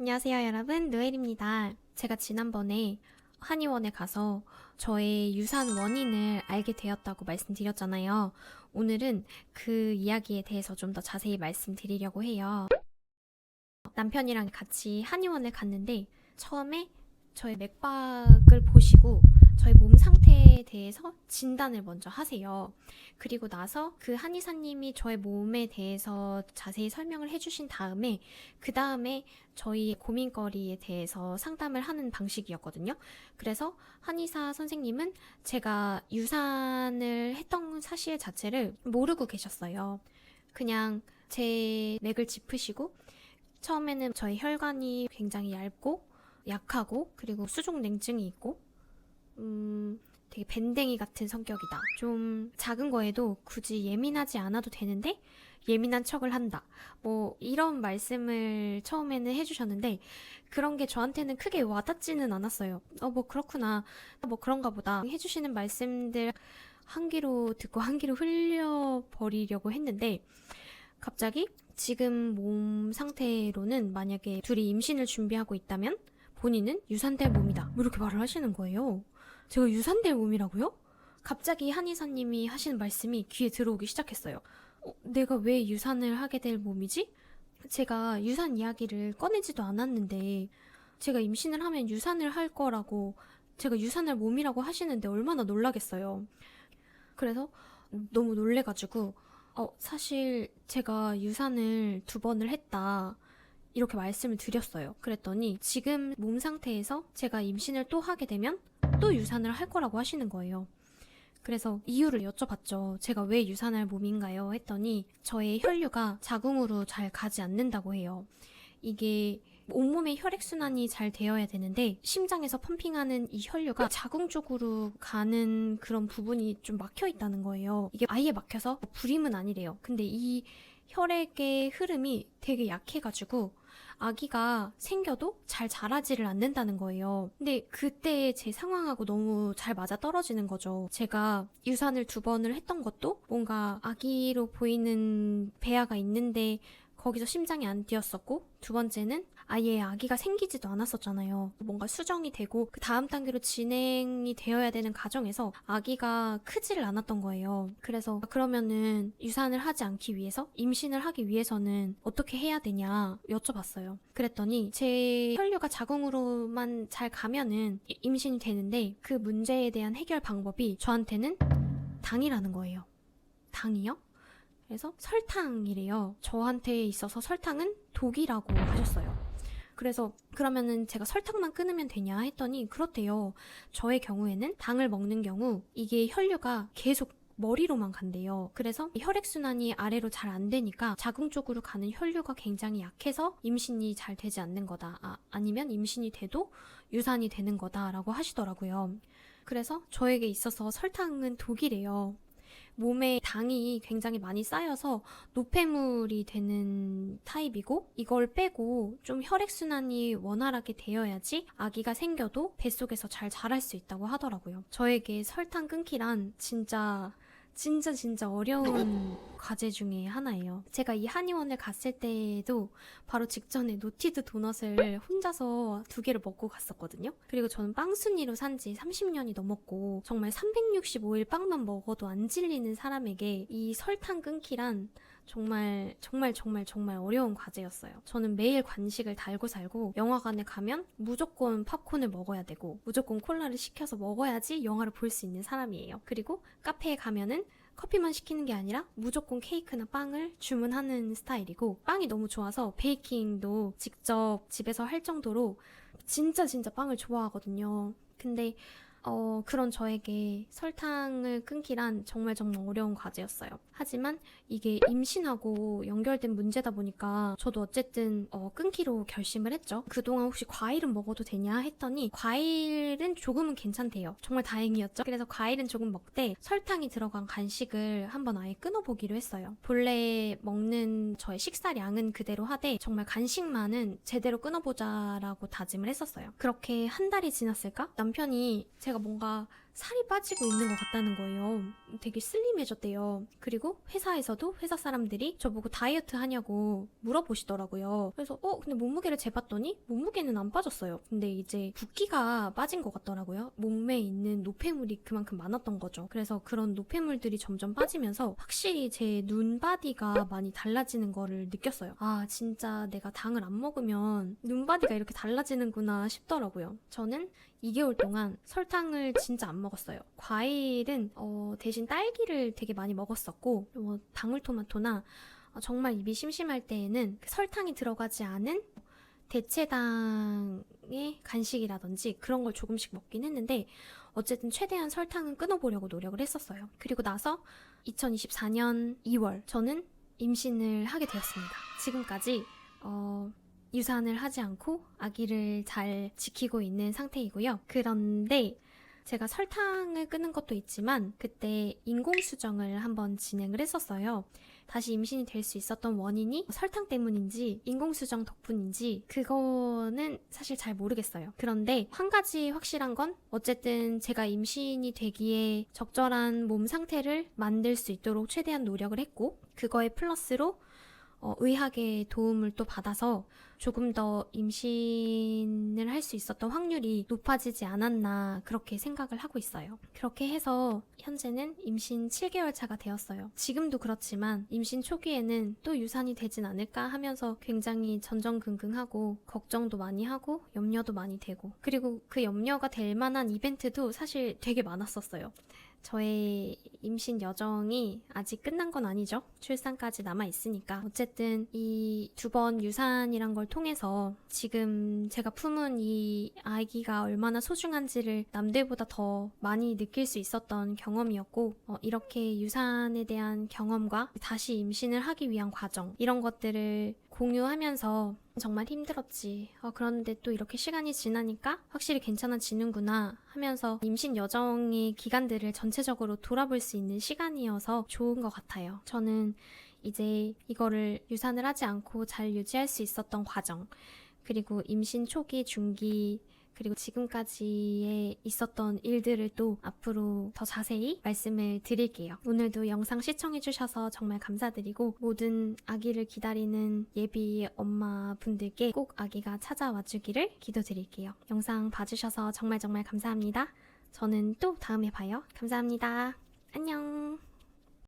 안녕하세요 여러분, 노엘입니다. 제가 지난번에 한의원에 가서 저의 유산 원인을 알게 되었다고 말씀드렸잖아요. 오늘은 그 이야기에 대해서 좀 더 자세히 말씀드리려고 해요. 남편이랑 같이 한의원을 갔는데 처음에 저의 맥박을 보시고 저희 몸 상태에 대해서 진단을 먼저 하세요. 그리고 나서 그 한의사님이 저의 몸에 대해서 자세히 설명을 해주신 다음에 그 다음에 저희 고민거리에 대해서 상담을 하는 방식이었거든요. 그래서 한의사 선생님은 제가 유산을 했던 사실 자체를 모르고 계셨어요. 그냥 제 맥을 짚으시고 처음에는 저희 혈관이 굉장히 얇고 약하고 그리고 수족냉증이 있고 되게 밴댕이 같은 성격이다. 좀 작은 거에도 굳이 예민하지 않아도 되는데 예민한 척을 한다. 뭐 이런 말씀을 처음에는 해주셨는데 그런 게 저한테는 크게 와닿지는 않았어요. 뭐 그렇구나. 뭐 그런가 보다. 해주시는 말씀들 한 귀로 듣고 한 귀로 흘려버리려고 했는데 갑자기 지금 몸 상태로는 만약에 둘이 임신을 준비하고 있다면 본인은 유산될 몸이다. 뭐 이렇게 말을 하시는 거예요. 제가 유산될 몸이라고요? 갑자기 한의사님이 하시는 말씀이 귀에 들어오기 시작했어요. 내가 왜 유산을 하게 될 몸이지? 제가 유산 이야기를 꺼내지도 않았는데 제가 임신을 하면 유산을 할 거라고 제가 유산할 몸이라고 하시는데 얼마나 놀라겠어요. 그래서 너무 놀래가지고 사실 제가 유산을 2번을 했다. 이렇게 말씀을 드렸어요. 그랬더니 지금 몸 상태에서 제가 임신을 또 하게 되면 또 유산을 할 거라고 하시는 거예요. 그래서 이유를 여쭤봤죠. 제가 왜 유산할 몸인가요? 했더니 저의 혈류가 자궁으로 잘 가지 않는다고 해요. 이게 온몸의 혈액순환이 잘 되어야 되는데 심장에서 펌핑하는 이 혈류가 자궁 쪽으로 가는 그런 부분이 좀 막혀 있다는 거예요. 이게 아예 막혀서 불임은 아니래요. 근데 이 혈액의 흐름이 되게 약해가지고 아기가 생겨도 잘 자라지를 않는다는 거예요. 근데 그때 제 상황하고 너무 잘 맞아 떨어지는 거죠. 제가 유산을 2번을 했던 것도 뭔가 아기로 보이는 배아가 있는데 거기서 심장이 안 뛰었었고, 2번째는 아예 아기가 생기지도 않았었잖아요. 뭔가 수정이 되고 그 다음 단계로 진행이 되어야 되는 과정에서 아기가 크지를 않았던 거예요. 그래서 그러면은 유산을 하지 않기 위해서 임신을 하기 위해서는 어떻게 해야 되냐 여쭤봤어요. 그랬더니 제 혈류가 자궁으로만 잘 가면은 임신이 되는데 그 문제에 대한 해결 방법이 저한테는 당이라는 거예요. 당이요? 그래서 설탕이래요. 저한테 있어서 설탕은 독이라고 하셨어요. 그래서 그러면은 제가 설탕만 끊으면 되냐 했더니 그렇대요. 저의 경우에는 당을 먹는 경우 이게 혈류가 계속 머리로만 간대요. 그래서 혈액순환이 아래로 잘 안 되니까 자궁 쪽으로 가는 혈류가 굉장히 약해서 임신이 잘 되지 않는 거다. 아니면 임신이 돼도 유산이 되는 거다라고 하시더라고요. 그래서 저에게 있어서 설탕은 독이래요. 몸에 당이 굉장히 많이 쌓여서 노폐물이 되는 타입이고 이걸 빼고 좀 혈액순환이 원활하게 되어야지 아기가 생겨도 뱃속에서 잘 자랄 수 있다고 하더라고요. 저에게 설탕 끊기란 진짜 어려운 과제 중에 하나예요. 제가 이 한의원을 갔을 때에도 바로 직전에 노티드 도넛을 혼자서 2개를 먹고 갔었거든요. 그리고 저는 빵순이로 산지 30년이 넘었고 정말 365일 빵만 먹어도 안 질리는 사람에게 이 설탕 끊기란 정말 어려운 과제였어요. 저는 매일 간식을 달고 살고 영화관에 가면 무조건 팝콘을 먹어야 되고 무조건 콜라를 시켜서 먹어야지 영화를 볼 수 있는 사람이에요. 그리고 카페에 가면은 커피만 시키는 게 아니라 무조건 케이크나 빵을 주문하는 스타일이고 빵이 너무 좋아서 베이킹도 직접 집에서 할 정도로 진짜 빵을 좋아하거든요. 근데 그런 저에게 설탕을 끊기란 정말 어려운 과제였어요. 하지만 이게 임신하고 연결된 문제다 보니까 저도 어쨌든 끊기로 결심을 했죠. 그동안 혹시 과일은 먹어도 되냐 했더니 과일은 조금은 괜찮대요. 정말 다행이었죠. 그래서 과일은 조금 먹되 설탕이 들어간 간식을 한번 아예 끊어보기로 했어요. 본래 먹는 저의 식사량은 그대로 하되 정말 간식만은 제대로 끊어보자라고 다짐을 했었어요. 그렇게 한 달이 지났을까? 남편이 제가 뭔가 살이 빠지고 있는 것 같다는 거예요. 되게 슬림해졌대요. 그리고 회사에서도 회사 사람들이 저보고 다이어트 하냐고 물어보시더라고요. 그래서 근데 몸무게를 재봤더니 몸무게는 안 빠졌어요. 근데 이제 붓기가 빠진 것 같더라고요. 몸에 있는 노폐물이 그만큼 많았던 거죠. 그래서 그런 노폐물들이 점점 빠지면서 확실히 제 눈바디가 많이 달라지는 거를 느꼈어요. 아, 진짜 내가 당을 안 먹으면 눈바디가 이렇게 달라지는구나 싶더라고요. 저는 2개월 동안 설탕을 진짜 안 먹었어요. 과일은 대신 딸기를 되게 많이 먹었었고, 방울토마토나 정말 입이 심심할 때에는 그 설탕이 들어가지 않은 대체당의 간식이라든지 그런 걸 조금씩 먹긴 했는데, 어쨌든 최대한 설탕은 끊어보려고 노력을 했었어요. 그리고 나서 2024년 2월 저는 임신을 하게 되었습니다. 지금까지 유산을 하지 않고 아기를 잘 지키고 있는 상태이고요. 그런데 제가 설탕을 끊은 것도 있지만 그때 인공수정을 한번 진행을 했었어요. 다시 임신이 될 수 있었던 원인이 설탕 때문인지 인공수정 덕분인지 그거는 사실 잘 모르겠어요. 그런데 한 가지 확실한 건 어쨌든 제가 임신이 되기에 적절한 몸 상태를 만들 수 있도록 최대한 노력을 했고, 그거에 플러스로 의학의 도움을 또 받아서 조금 더 임신을 할 수 있었던 확률이 높아지지 않았나 그렇게 생각을 하고 있어요. 그렇게 해서 현재는 임신 7개월 차가 되었어요. 지금도 그렇지만 임신 초기에는 또 유산이 되진 않을까 하면서 굉장히 전전긍긍하고 걱정도 많이 하고 염려도 많이 되고, 그리고 그 염려가 될 만한 이벤트도 사실 되게 많았었어요. 저의 임신 여정이 아직 끝난 건 아니죠. 출산까지 남아있으니까. 어쨌든 이 2번 유산이란 걸 통해서 지금 제가 품은 이 아기가 얼마나 소중한지를 남들보다 더 많이 느낄 수 있었던 경험이었고, 이렇게 유산에 대한 경험과 다시 임신을 하기 위한 과정, 이런 것들을 공유하면서 정말 힘들었지. 그런데 또 이렇게 시간이 지나니까 확실히 괜찮아지는구나 하면서 임신 여정의 기간들을 전체적으로 돌아볼 수 있는 시간이어서 좋은 것 같아요. 저는 이제 이거를 유산을 하지 않고 잘 유지할 수 있었던 과정, 그리고 임신 초기, 중기, 그리고 지금까지에 있었던 일들을 또 앞으로 더 자세히 말씀을 드릴게요. 오늘도 영상 시청해주셔서 정말 감사드리고, 모든 아기를 기다리는 예비 엄마분들께 꼭 아기가 찾아와 주기를 기도드릴게요. 영상 봐주셔서 정말 감사합니다. 저는 또 다음에 봐요. 감사합니다. 안녕.